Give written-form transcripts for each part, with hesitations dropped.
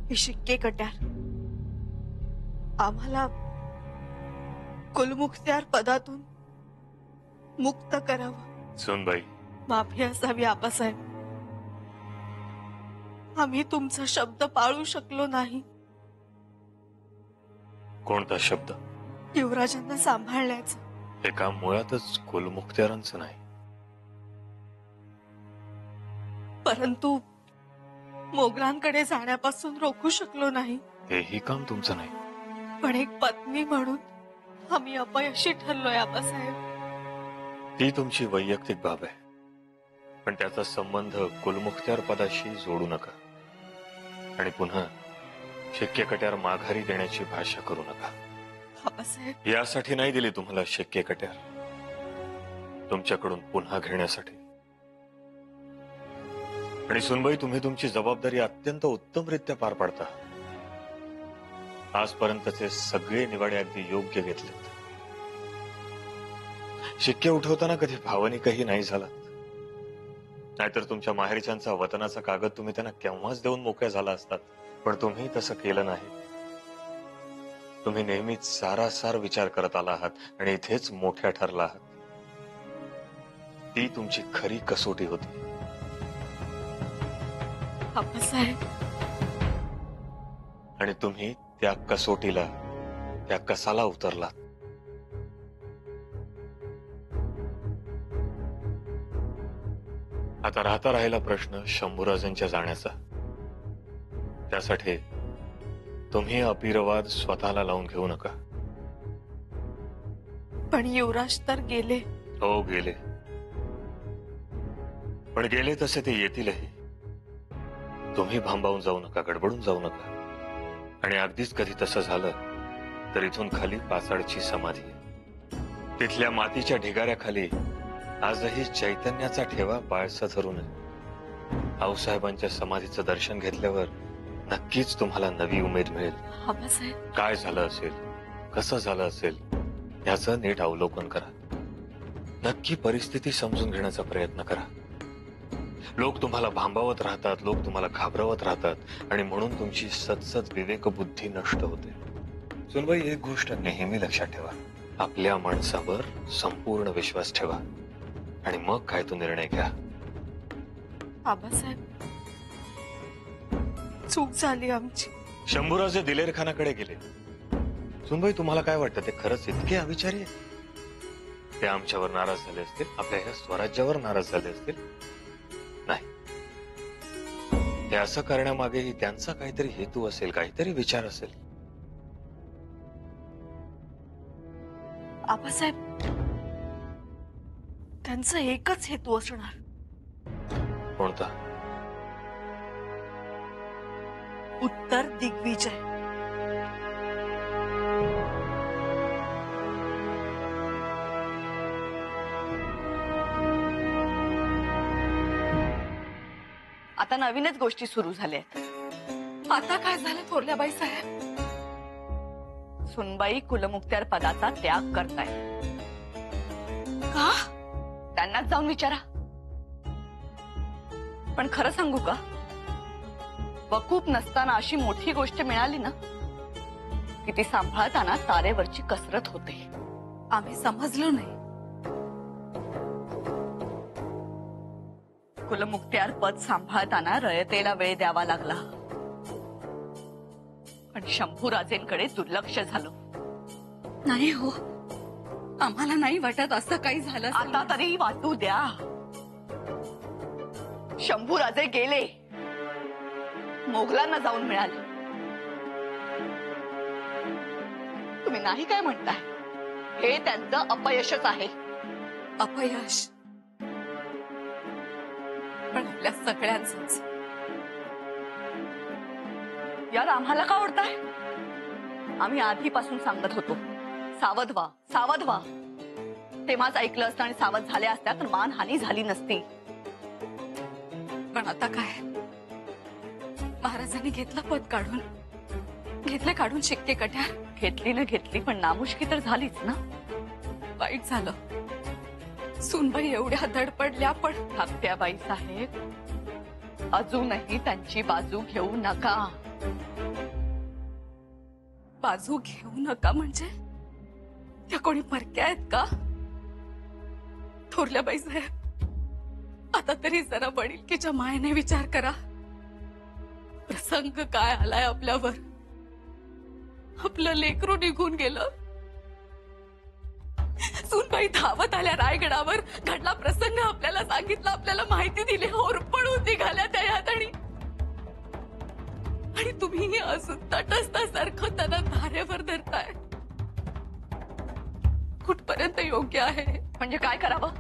हे शिक्के कट्यार आम्हाला कुलमुखत्यार पदातून मुक्त करावं। सुनबाई, माफी असावी आबासाहेब, आम्ही तुमचा शब्द पाळू शकलो नाही। कोणता शब्द? युवराजांना सांभाळण्याचं। हे काम मुळातच कुलमुखत्यारांचं नाही। परंतु मोगलांकडे जाण्यापासून रोखू शकलो नाही। हेही काम तुमचं नाही। पण एक पत्नी म्हणून आम्ही अपयशी ठरलोय आबासाहेब। ती तुमची वैयक्तिक बाब आहे, पण त्याचा संबंध कुलमुखत्यार पदाशी जोडू नका आणि पुन्हा शिक्के कट्यार माघारी देण्याची भाषा करू नका। आबासाहेब, यासाठी नाही दिली तुम्हाला शिक्के कट्यार, तुमच्याकडून पुन्हा घेण्यासाठी। आणि सुनबाई, तुम्ही तुमची जबाबदारी अत्यंत उत्तमरित्या पार पाडता। आजपर्यंतचे सगळे निवाडे अगदी योग्य घेतलेत। शिक्के उठवताना कधी भावनिकही नाही झालात, नाहीतर तुमच्या माहेरच्यांचा वतनाचा कागद तुम्ही त्यांना केव्हाच देऊन मोकळ्या झाला असतात। पण तुम्ही तसं केलं नाही। तुम्ही नेहमीच सारासार विचार करत आला आहात आणि इथेच मोठ्या ठरला आहात। ती तुमची खरी कसोटी होती आबासाहेब। आणि तुम्ही त्या कसोटीला, त्या कसाला उतरलात। आता राहता राहिला प्रश्न शंभूराजांच्या जाण्याचा। त्यासाठी तुम्ही अपिरवाद स्वतःला लावून घेऊ नका। पण युवराज तर गेले। हो, गेले, पण गेले तसे ते येतीलही। तुम्ही भांबावून जाऊ नका, गडबडून जाऊ नका। आणि अगदीच कधी तसं झालं तर इथून खाली पाचाडची समाधी आहे, तिथल्या मातीच्या ढिगाऱ्याखाली आजही चैतन्याचा ठेवा बाळसा धरू नये। आऊसाहेबांच्या समाधीचं दर्शन घेतल्यावर नक्कीच तुम्हाला नवी उमेद मिळेल। आबासाहेब, काय झालं असेल, कसं झालं असेल याचं नीट अवलोकन करा। नक्की परिस्थिती समजून घेण्याचा प्रयत्न करा। लोक तुम्हाला भांबावत राहतात, लोक तुम्हाला घाबरवत राहतात आणि म्हणून तुमची सतसत विवेक बुद्धी नष्ट होते। सुनबाई, एक गोष्ट नेहमी लक्षात ठेवा, आपल्या माणसावर संपूर्ण विश्वास ठेवा आणि मग काय तो निर्णय घ्या। आबासाहेब, चूक झाली आमची। शंभूराजे दिलेरखानाकडे गेले। सुनबाई, तुम्हाला काय वाटतं, ते खरंच इतके अविचारी आहेत? ते आमच्यावर नाराज झाले असतील, आपल्या ह्या स्वराज्यावर नाराज झाले असतील? नाही, ते असं करण्यामागेही त्यांचा काहीतरी हेतू असेल, काहीतरी विचार असेल। आबासाहेब, त्यांचा एकच हेतू असणार। कोणता? उत्तर दिग्विजय। आता नवीनच गोष्टी सुरू झाल्या। आता काय झालं थोरल्याबाई साहेब? सुनबाई कुलमुखत्यार पदाचा त्याग करताय। का? त्यांनाच जाऊन विचारा। पण खरं सांगू का, वकूफ नसताना अशी मोठी गोष्ट मिळाली ना की ती सांभाळताना तारेवरची कसरत होते। आम्ही समजलो नाही। कुलमुखत्यार पद सांभाळताना रयतेला वेळ द्यावा लागला, पण शंभूराजेंकडे दुर्लक्ष झालं। नाही हो, आम्हाला नाही वाटत असं काही झालं। आता तरी वाटू द्या। शंभूराजे गेले, मोगलांना जाऊन मिळाले। तुम्ही नाही काय म्हणताय? हे त्यांचं अपयशच आहे। अपयश? पण आपल्या सगळ्यांचंच। यार, आम्हाला का ओढताय? आम्ही आधीपासून सांगत होतो, सावध व्हा, सावध व्हा। तेव्हाच ऐकलं असतं आणि सावध झाल्या असत्या तर मानहानी झाली नसती। पण आता काय? महाराजांनी घेतलं पद काढून, घेतलं काढून शिक्के कट्यार। घेतली ना घेतली, पण नामुष्की तर झालीच ना। वाईट झालं। सुनबाई एवढ्या धडपडल्या, पण धाकट्या बाई साहेब, अजूनही त्यांची बाजू घेऊ नका। बाजू घेऊ नका म्हणजे त्या कोणी परक्या आहेत का? थोरल्या बाई साहेब, आता तरी जरा वडिलकीच्या मायेने विचार करा. प्रसंग काय आलाय आपल्यावर. आपलं लेकरू निघून गेलं. सूनबाई धावत आल्या रायगडावर. घडला प्रसंग आपल्याला सांगितलं, आपल्याला माहिती दिली. होरपळून निघाल्या त्या यात आणि तुम्ही अजून तटस्थासारखं त्यांना धारेवर धरताय. कुठपर्यंत योग्य आहे? म्हणजे काय करावं?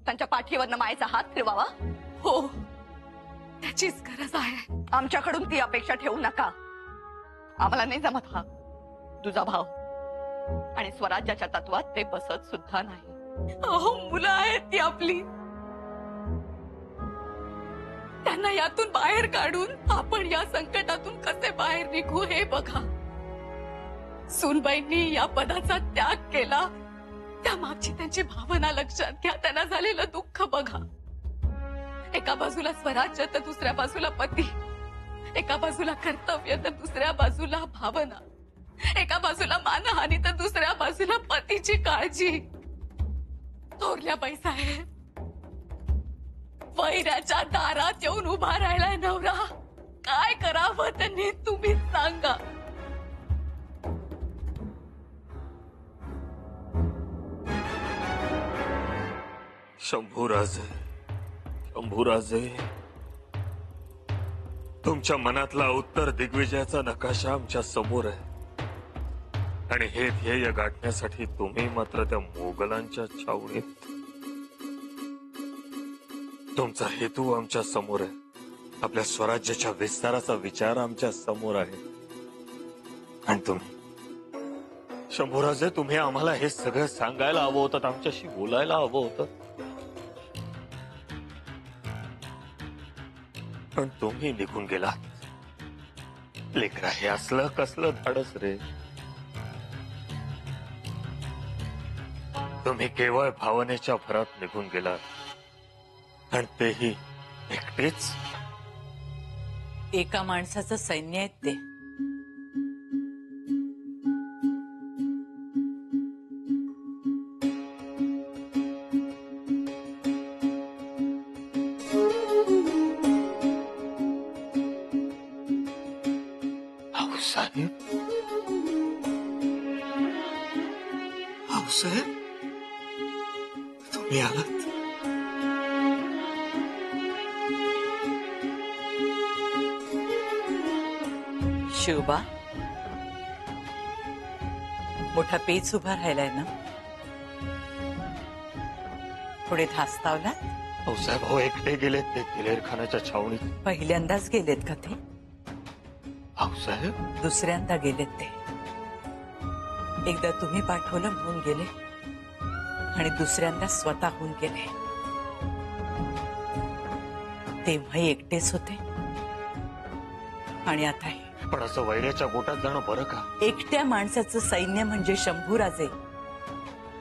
त्यांच्या पाठीवरनं मायेचा हात फिरवावा? हो, त्याचीच गरज आहे. आमच्याकडून ती अपेक्षा ठेवू नका. आम्हाला नाही जमत हा तुझा भाव, आणि स्वराज्याच्या तत्वात ते बसत सुद्धा नाही. अहो, मुलं आहेत ती आपली. त्यांना यातून बाहेर काढून आपण या संकटातून कसे बाहेर निघू हे बघा. सूनबाईंनी या पदाचा त्याग केला, त्या मागची त्यांची भावना लक्षात घ्या. त्यांना झालेलं दुःख बघा. एका बाजूला स्वराज्य तर दुसऱ्या बाजूला पती. एका बाजूला कर्तव्य तर दुसऱ्या बाजूला भावना. एका बाजूला मानहानी तर दुसऱ्या बाजूला पतीची काळजी. थोरल्या बाई साहेब, वैराच्या दारात येऊन उभा राहिलाय नवरा. काय करावं त्यांनी तुम्हीच सांगा. शंभूराजे, शंभूराजे, तुमच्या मनातला उत्तर दिग्विजयाचा नकाशा आमच्या समोर आहे. आणि हे ध्येय गाठण्यासाठी तुम्ही मात्र त्या मोगलांच्या छावणीत. तुमचा हेतू आमच्या समोर आहे. आपल्या स्वराज्याच्या विस्ताराचा विचार आमच्या समोर आहे. आणि तुम्ही शंभूराजे, तुम्ही आम्हाला हे सगळं सांगायला हवं होतं, आमच्याशी बोलायला हवं होतं. पण तुम्ही निघून गेलात. लेकरा, हे असलं कसलं धाडस रे. तुम्ही केवळ भावनेच्या भरात निघून गेलात, आणि तेही एकटेच. एका माणसाचं सैन्य आहे ते. आऊसाहेब, आऊसाहेब, तुम्ही आलात. शिवबा, मोठा पेच उभा राहिलाय ना. थोडे धास्तावलात. आऊसाहेब, हो, एकटे गेलेत ते दिलेरखानाच्या छावणीत. पहिल्यांदाच गेलेत का ते? आऊसाहेब, दुसऱ्यांदा गेलेत ते. एकदा तुम्ही पाठवलं म्हणून गेले, आणि दुसऱ्यांदा स्वतःहून गेले. तेव्हाही एकटेच होते, आणि आताही. पण असं वैऱ्याच्या गोटात जाणं बरं का? एकट्या माणसाचं सैन्य म्हणजे शंभूराजे,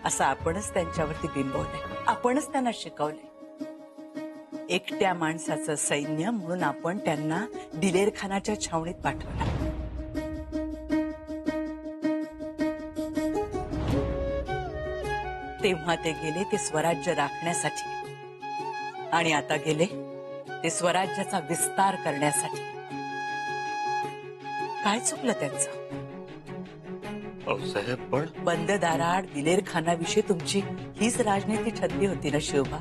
असं आपणच त्यांच्यावरती बिंबवलंय. आपणच त्यांना शिकवलंय. एकट्या माणसाचं सैन्य म्हणून आपण त्यांना दिलेरखानाच्या छावणीत पाठवलं. तेव्हा ते गेले ते स्वराज्य राखण्यासाठी, आणि आता गेले ते स्वराज्याचा विस्तार करण्यासाठी. काय चुकलं त्यांचं? आऊसाहेब, पण बंद दाराआड दिलेरखानाविषयी तुमची हीच राजनीती ठरली होती ना शिवबा.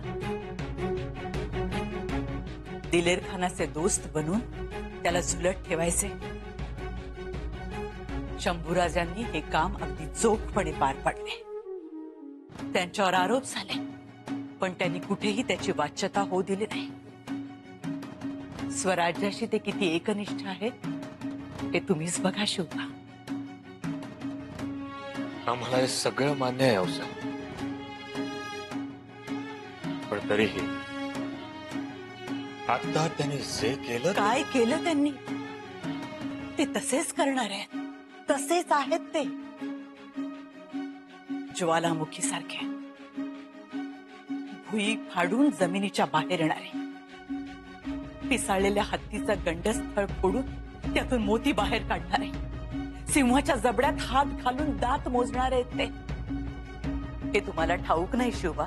दिलेरखानाचे दोस्त बनून त्याला झुलत ठेवायचे. शंभूराजांनी हे काम अगदी चोखपणे पार पाडले. त्यांच्यावर आरोप झाले, पण त्यांनी कुठेही त्याची वाच्यता होऊ दिली नाही. स्वराज्याशी ते किती एकनिष्ठ आहेत हे तुम्हीच बघा शिवबा. आम्हाला हे सगळं मान्य आहे आऊसाहेब, पण तरीही आता त्यांनी जे केलं. काय केलं त्यांनी? ते तसेच करणार आहेत. तसेच आहेत ते. ज्वालामुखी सारखे भुई फाडून जमिनीच्या बाहेर येणारे, पिसाळलेल्या हत्तीचा गंडस्थळ फोडून त्यातून मोती बाहेर काढणार आहे. सिंहाच्या जबड्यात हात घालून दात मोजणार आहेत ते. हे तुम्हाला ठाऊक नाही शिवबा?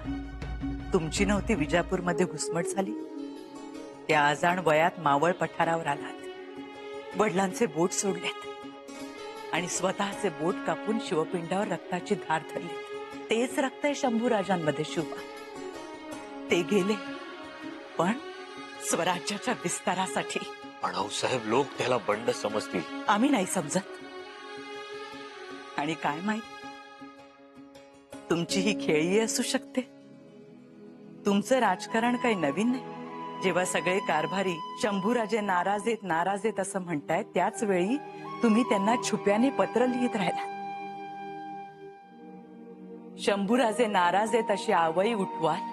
तुमची नव्हती विजापूरमध्ये घुसमट झाली? त्या आजाण वयात मावळ पठारावर आलात, वडिलांचे बोट सोडलेत आणि स्वतःचे बोट कापून शिवपिंडावर रक्ताची धार धरली. तेच रक्त आहे शंभूराजांमध्ये शिवबा. ते गेले पण स्वराज्याच्या विस्तारासाठी. पण आऊसाहेब, लोक त्याला बंड समजतील. आम्ही नाही समजत. आणि काय माहित, तुमची ही खेळी असू शकते. तुमचं राजकारण काही नवीन नाही. जेव्हा सगळे कारभारी शंभूराजे नाराज आहेत असं म्हणतायत, त्याच वेळी तुम्ही त्यांना छुप्याने पत्र लिहित राहिला. शंभूराजे नाराज आहेत अशी आवई उठवाल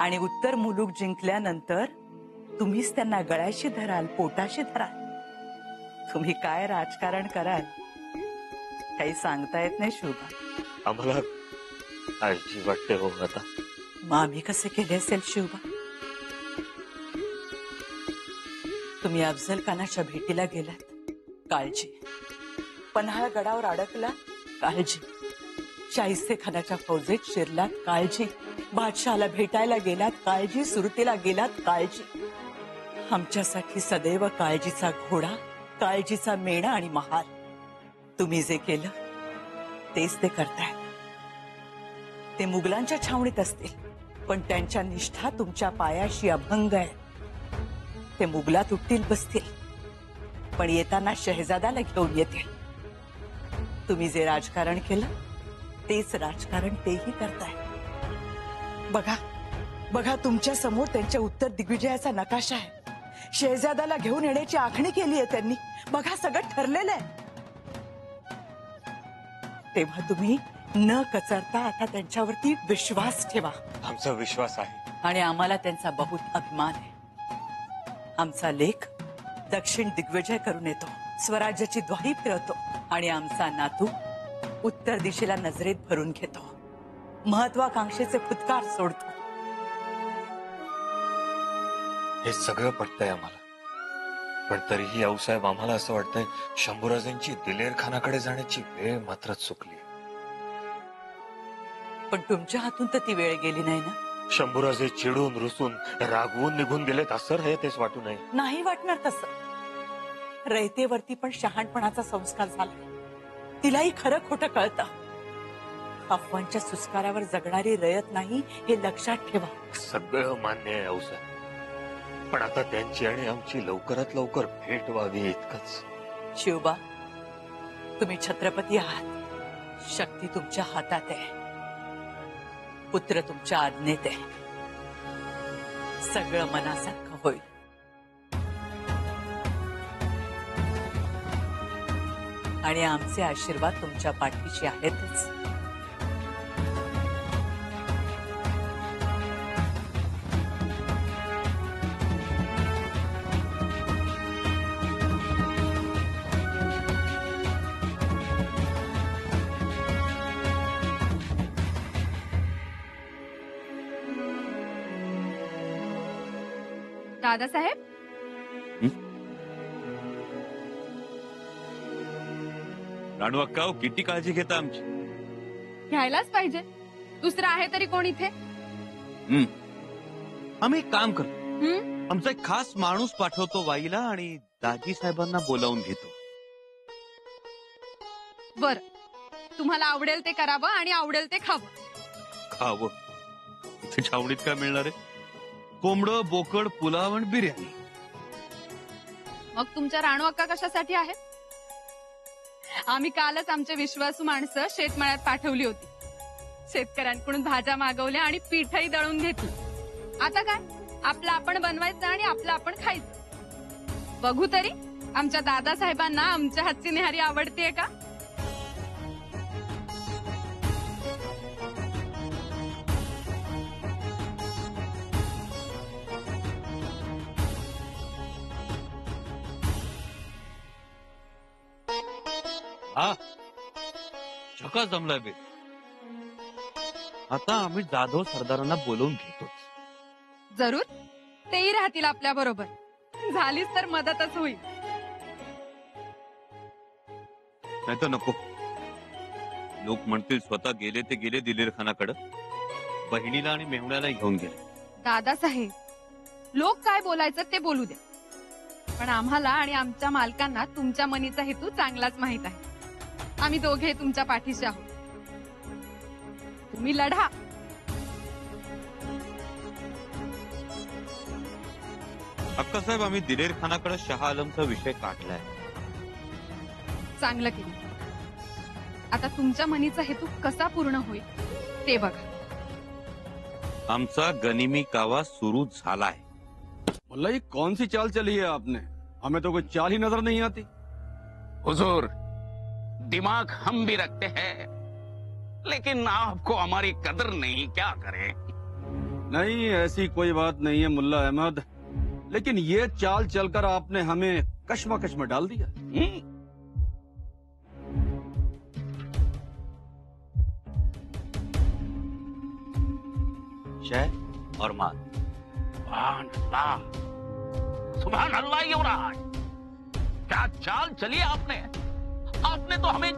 आणि उत्तर मुलूक जिंकल्यानंतर तुम्हीच त्यांना गळ्याशी धराल, पोटाशी धराल. तुम्ही काय राजकारण कराल काही सांगता येत नाही शोभा. आम्हाला काळजी वाटते हो आता. मग आम्ही कसे केले असेल शिवबा? तुम्ही अफजल खानाच्या भेटीला गेलात, काळजी. पन्हाळा गडावर अडकला, काळजी. शाहिस्ते खानाच्या फौजेत शिरलात, काळजी. बादशहाला भेटायला गेलात, काळजी. सुरतेला गेलात, काळजी. आमच्यासाठी सदैव काळजीचा घोडा, काळजीचा मेणा आणि महार. तुम्ही जे केलं तेच ते करताय. ते मुघलांच्या छावणीत असतील, पण त्यांच्या निष्ठा तुमच्या पायाशी अभंग आहे. ते मुघलात उठतील बसतील, पण येताना शहजादाला घेऊन येतील. तुम्ही जे राजकारण केलं तेच राजकारण तेही करताय. बघा बघा, तुमच्या समोर त्यांच्या उत्तर दिग्विजयाचा नकाशा आहे. शहजादाला घेऊन येण्याची आखणी केली आहे त्यांनी. बघा, सगळं ठरलेलं आहे. तेव्हा तुम्ही न कचरता आता त्यांच्यावरती विश्वास ठेवा. आमचा विश्वास आहे आणि आम्हाला त्यांचा बहुत अभिमान आहे. आमचा लेख दक्षिण दिग्विजय करून येतो, स्वराज्याची द्वाही फिरवतो आणि आमचा नातू उत्तर दिशेला नजरेत भरून घेतो, महत्वाकांक्षेचे फुतकार सोडतो. हे सगळं पटतंय आम्हाला. पण तरीही आऊसाहेब, आम्हाला असं वाटतंय शंभूराजांची दिलेर खानाकडे जाण्याची वेळ मात्र चुकली. पण तुमच्या हातून तर ती वेळ गेली नाही ना? शंभूराजे चिडून रुसून रागवून निघून गेलेत असं हे तेच वाटू नये. नाही वाटणार तसं. रयतेवरती पण शहाणपणाचा संस्कार झाला. तिलाही खरं खोटं कळतं. अफवांच्या सुस्कारावर जगणारी रयत नाही हे लक्षात ठेवा. सगळं मान्य आहे आऊसाहेब, पण आता त्यांची आणि आमची लवकरात लवकर भेट व्हावी इतकंच. शिवबा, तुम्ही छत्रपती आहात. शक्ती तुमच्या हातात आहे, पुत्र तुमच्या आज्ञेत आहे. सगळं मनासारखं होईल. आणि आमचे आशीर्वाद तुमच्या पाठीशी आहेतच. दादासाहेब, राणू अक्का, किती काळजी घेता आमची. घ्यायलाच पाहिजे. दुसरं आहे तरी कोण इथे? आम्ही एक काम करतो, हं? आमचा एक खास माणूस पाठवतो वाईला आणि दाजी साहेबांना बोलावून घेतो. बर, तुम्हाला आवडेल ते करावं आणि आवडेल ते खावं. खावं? इथे छावणीत काय मिळणार आहे? कोंबडं, बोकड, पुलाव आणि बिर्याणी. मग तुमच्या राणू अक्का कशासाठी आहेत? आम्ही कालच आमचे विश्वासू माणसं शेतमळ्यात पाठवली होती. शेतकऱ्यांकडून भाज्या मागवल्या आणि पीठही दळून घेतली. आता काय, आपलं आपण बनवायचं आणि आपलं आपण खायचं. बघू तरी आमच्या दादासाहेबांना आमच्या हातची न्याहारी आवडतेय का? हा, झकास जमलाय बे. आता आम्ही जाधव सरदारांना बोलवून घेतोच. जरूर, तेही राहतील आपल्या बरोबर. झालीच तर मदतच होईल. नाही तर नको. लोक म्हणतील स्वतः गेले ते गेले दिलेर खानाकडं, बहिणीला आणि मेहुण्याला घेऊन गेले. दादासाहेब, लोक काय बोलायचं ते बोलू दे, पण आम्हाला आणि आमच्या मालकांना तुमच्या मनीचा हेतू चांगलाच माहित आहे. आम्ही दोघे तुमच्या पाठीशी आहोत. तुम्ही लढा. अक्कासाहेब, आम्ही दिलेर खानाकडे शहा आलमचा विषय काढलाय. चांगलं केलं. आता तुमच्या मनीचा हेतू कसा पूर्ण होईल ते बघा. आमचा गनिमी कावा सुरू झालाय. मुल्ला, ये कौन सी चाल चली है आपने? हमें तो कोई चाल ही नजर नहीं आती. हुजूर, दिमाग हम भी रखते हैं, लेकिन आपको हमारी कदर नहीं, क्या करें? नहीं, ऐसी कोई बात नहीं है मुल्ला अहमद, लेकिन ये चाल चलकर आपने हमें कश्मकश में डाल दिया. शह और मात. सुभान अल्लाह, सुभान अल्लाह युवराज, क्या चाल चली आपने? आपने तो हमें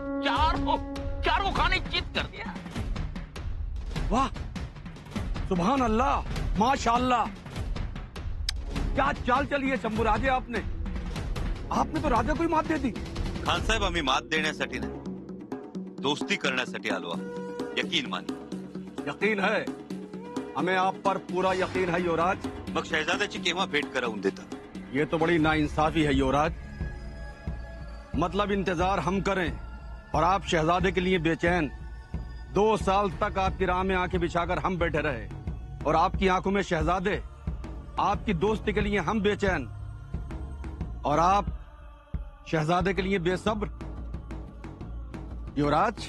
चारों खाने चित कर दिया. वाह, सुभान अल्लाह, माशाअल्लाह, क्या चाल चली है शंभू राजे आपने. आपने तो राजा को ही मात दे दी. खान साहेब, आम्ही मात देण्यासाठी नाही, दोस्ती करण्यासाठी आलो आहोत. यकीन मानी. यकीन है, हमें आप पर पूरा यकीन है युवराज. मग शहजाद्याची केव्हा भेट करावून देता? ये तो बड़ी नाइंसाफी है युवराज. मतलब इंतजार हम करें और आप शहजादे के लिए बेचैन. 2 साल तक आपकी राह में आंखें बिछाकर हम बैठे रहे और आपकी आंखों में शहजादे, आपकी दोस्ती के लिए हम बेचैन और आप शहजादे के लिए बेसब्र. युवराज,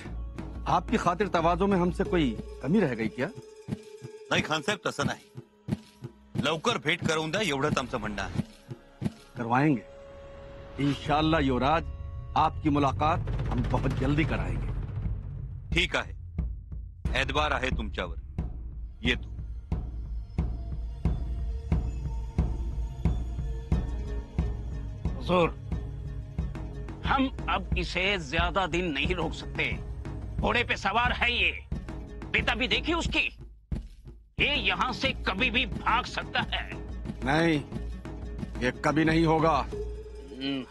आपकी खातिर तवाज़ो में हमसे कोई कमी रह गई क्या? नाही खान साहेब, तसं नाही. लवकर भेट करून द्या एवढंच आमचं म्हणणं आहे. करवाएंगे इंशाअल्लाह युवराज. आपकी मुलाकात हम बहुत जल्दी कराएंगे. ठीक आहे, एतबार आहे तुमच्यावर. येतो. हुजूर, हम अब इसे ज्यादा दिन नहीं रोक सकते. घोड़े पे सवार है ये, पिता भी देखिए उसकी. ये यहाँ से कभी भी भाग सकता है. नहीं, ये कभी नहीं होगा.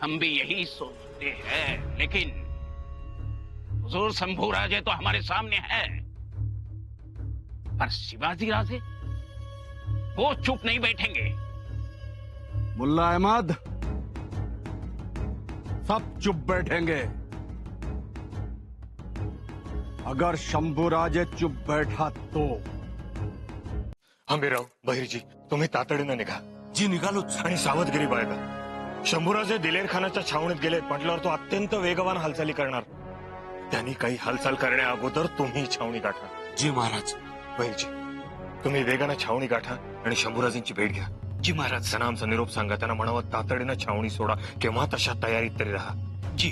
हम भी यही सोचते हैं, लेकिन हुजूर, शंभू राजे तो हमारे सामने है, पर शिवाजी राजे वो चुप नहीं बैठेंगे. मुल्ला अहमद, सब चुप बैठेंगे. अगर शंभू राजे चुप बैठा तो. हंबीरराव, बहिर्जी, तुम्ही तातडीनं निघा. जी निघालोच. आणि सावधगिरी बाळगा. शंभूराजे दिलेर खानाच्या छावणीत गेलेत म्हटल्यावर तो अत्यंत वेगवान हालचाली करणार. त्यांनी काही हालचाल करण्या अगोदर तुम्ही छावणी गाठा. जी महाराज. बहिर्जी, तुम्ही वेगानं छावणी गाठा आणि शंभूराजेंची भेट घ्या. जी महाराज. त्यांना आमचा निरोप सांगा. त्यांना म्हणावं तातडीनं छावणी सोडा, केव्हा तशा तयारीत तरी राहा. जी.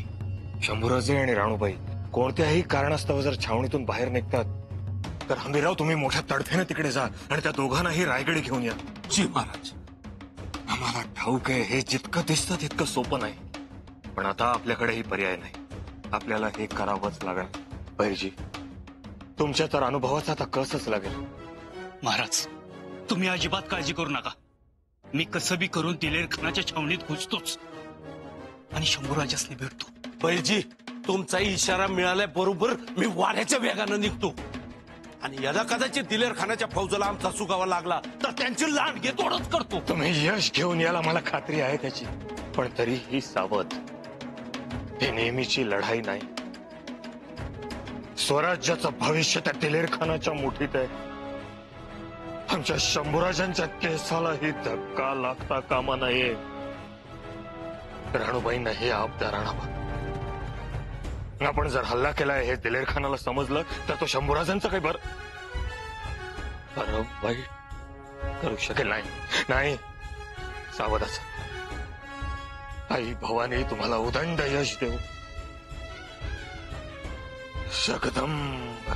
शंभूराजे आणि राणूबाई कोणत्याही कारणास्तव जर छावणीतून बाहेर निघतात तर हंबीरराव, तुम्ही मोठ्या तडफेनं तिकडे जा आणि त्या दोघांनाही रायगडी घेऊन या. जी महाराज. आम्हाला ठाऊक आहे, हे जितकं दिसतं तितकं सोपं नाही, पण आता आपल्याकडेही पर्याय नाही. आपल्याला हे करावंच लागेल. बहिर्जी, तुमच्या तर अनुभवाचा आता कसच लागेल. महाराज, तुम्ही अजिबात काळजी करू नका. मी कसं बी करून दिलेर खानाच्या छावणीत घुसतोच आणि शंभूराजासनी भेटतो. बैलजी, तुमचा इशारा मिळाल्याबरोबर मी वाऱ्याच्या वेगानं निघतो आणि याला कदाचित दिलेर खानाच्या फौजाला आमचा सुगावा लागला तर त्यांची लांडगे तोडच करतो. तुम्ही यश घेऊन याला मला खात्री आहे त्याची, पण तरीही सावध. ही नेहमीची लढाई नाही. स्वराज्याचं भविष्य त्या दिलेर खानाच्या मुठीत आहे. आमच्या शंभूराजांच्या केसालाही धक्का लागता कामा नये. राणूबाईंना हे आपदार आणावं. आपण जर हल्ला केलाय हे दिलेर खानाला समजलं तर तो शंभूराजांचं काही बरं वाईट करू शकेल नाही. नाही, सावधाच. आई भवानी तुम्हाला उदंड यश देऊ. जगदंब.